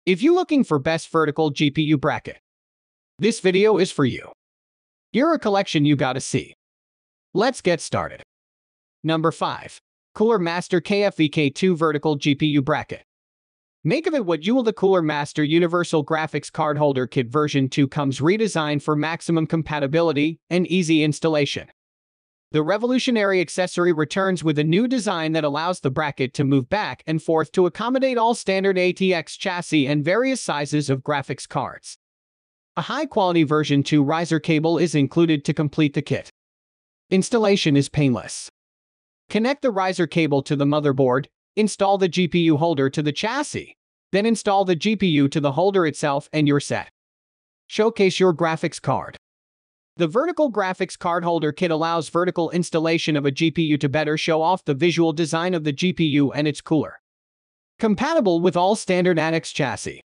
If you're looking for best vertical GPU bracket, this video is for you. Here a collection you gotta see. Let's get started. Number 5. Cooler Master KFVK2 Vertical GPU Bracket. Make of it what you will. The Cooler Master Universal Graphics Card Holder Kit version 2 comes redesigned for maximum compatibility and easy installation. The revolutionary accessory returns with a new design that allows the bracket to move back and forth to accommodate all standard ATX chassis and various sizes of graphics cards. A high-quality version 2 riser cable is included to complete the kit. Installation is painless. Connect the riser cable to the motherboard, install the GPU holder to the chassis, then install the GPU to the holder itself and you're set. Showcase your graphics card. The Vertical Graphics Card Holder Kit allows vertical installation of a GPU to better show off the visual design of the GPU and its cooler. Compatible with all standard ATX chassis.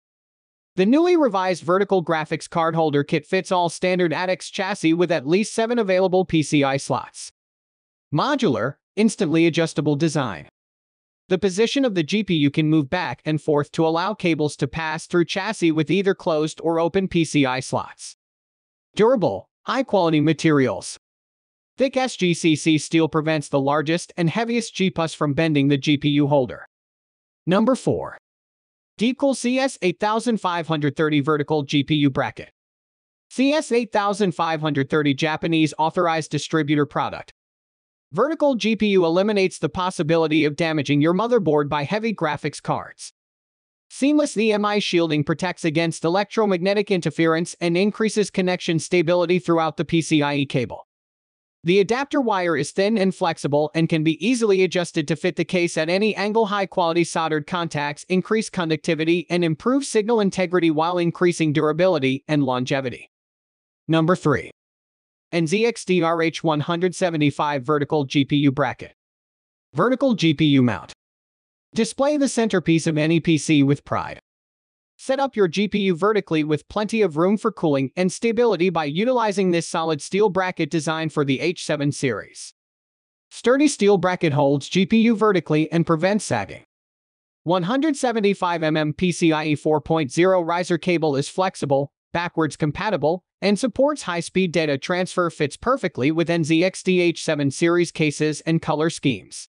The newly revised Vertical Graphics Card Holder Kit fits all standard ATX chassis with at least 7 available PCI slots. Modular, instantly adjustable design. The position of the GPU can move back and forth to allow cables to pass through chassis with either closed or open PCI slots. Durable, high-quality materials. Thick SGCC steel prevents the largest and heaviest GPUs from bending the GPU holder. Number 4. Deepcool CS8530 Vertical GPU Bracket. CS8530 Japanese Authorized Distributor Product. Vertical GPU eliminates the possibility of damaging your motherboard by heavy graphics cards. Seamless EMI shielding protects against electromagnetic interference and increases connection stability throughout the PCIe cable. The adapter wire is thin and flexible and can be easily adjusted to fit the case at any angle. High-quality soldered contacts increase conductivity and improve signal integrity while increasing durability and longevity. Number 3. NZXT RH175 Vertical GPU Bracket. Vertical GPU Mount. Display the centerpiece of any PC with pride. Set up your GPU vertically with plenty of room for cooling and stability by utilizing this solid steel bracket designed for the H7 series. Sturdy steel bracket holds GPU vertically and prevents sagging. 175mm PCIe 4.0 riser cable is flexible, backwards compatible, and supports high-speed data transfer. Fits perfectly with NZXT H7 series cases and color schemes.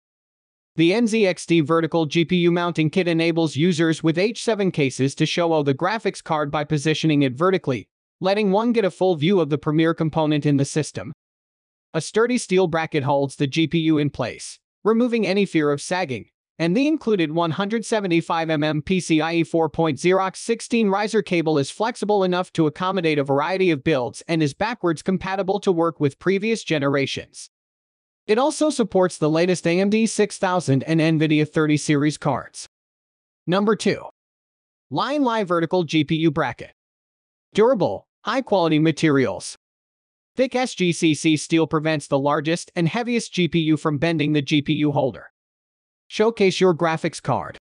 The NZXT Vertical GPU Mounting Kit enables users with H7 cases to show the graphics card by positioning it vertically, letting one get a full view of the premier component in the system. A sturdy steel bracket holds the GPU in place, removing any fear of sagging, and the included 175mm PCIe 4.0 16 riser cable is flexible enough to accommodate a variety of builds and is backwards compatible to work with previous generations. It also supports the latest AMD 6000 and NVIDIA 30 series cards. Number 2. Line Vertical GPU Bracket. Durable, high-quality materials. Thick SGCC steel prevents the largest and heaviest GPU from bending the GPU holder. Showcase your graphics card.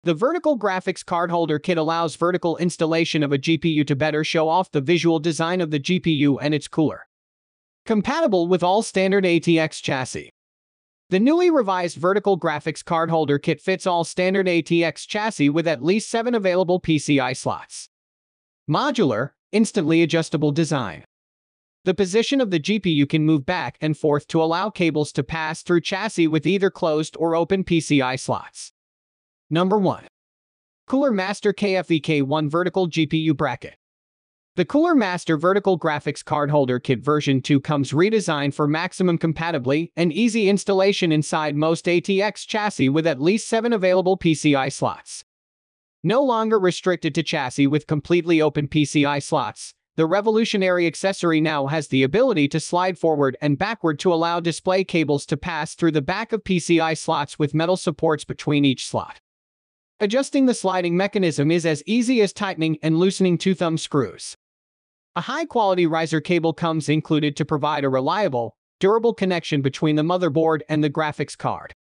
The Vertical Graphics Card Holder Kit allows vertical installation of a GPU to better show off the visual design of the GPU and its cooler. Compatible with all standard ATX chassis. The newly revised Vertical Graphics Card Holder Kit fits all standard ATX chassis with at least 7 available PCI slots. Modular, instantly adjustable design. The position of the GPU can move back and forth to allow cables to pass through chassis with either closed or open PCI slots. Number 1. Cooler Master KFVK1 Vertical GPU Bracket. The Cooler Master Vertical Graphics Card Holder Kit version 2 comes redesigned for maximum compatibility and easy installation inside most ATX chassis with at least 7 available PCI slots. No longer restricted to chassis with completely open PCI slots, the revolutionary accessory now has the ability to slide forward and backward to allow display cables to pass through the back of PCI slots with metal supports between each slot. Adjusting the sliding mechanism is as easy as tightening and loosening 2 thumb screws. A high-quality riser cable comes included to provide a reliable, durable connection between the motherboard and the graphics card.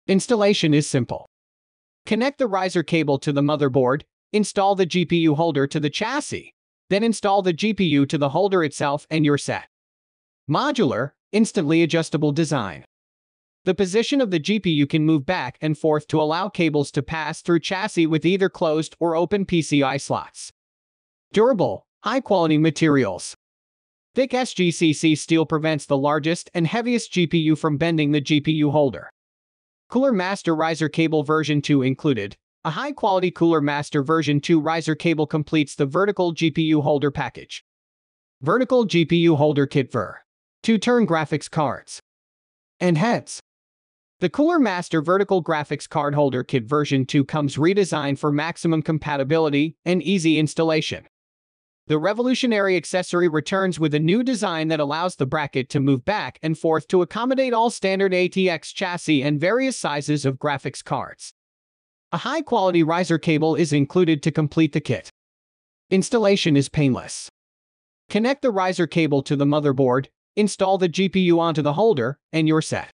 Installation is simple. Connect the riser cable to the motherboard, install the GPU holder to the chassis, then install the GPU to the holder itself and you're set. Modular, instantly adjustable design. The position of the GPU can move back and forth to allow cables to pass through chassis with either closed or open PCI slots. Durable, high-quality materials. Thick SGCC steel prevents the largest and heaviest GPU from bending the GPU holder. Cooler Master Riser Cable version 2 included. A high-quality Cooler Master version 2 riser cable completes the vertical GPU holder package. Vertical GPU holder kit for 2-turn graphics cards and heads. The Cooler Master Vertical Graphics Card Holder Kit version 2 comes redesigned for maximum compatibility and easy installation. The revolutionary accessory returns with a new design that allows the bracket to move back and forth to accommodate all standard ATX chassis and various sizes of graphics cards. A high-quality riser cable is included to complete the kit. Installation is painless. Connect the riser cable to the motherboard, install the GPU onto the holder, and you're set.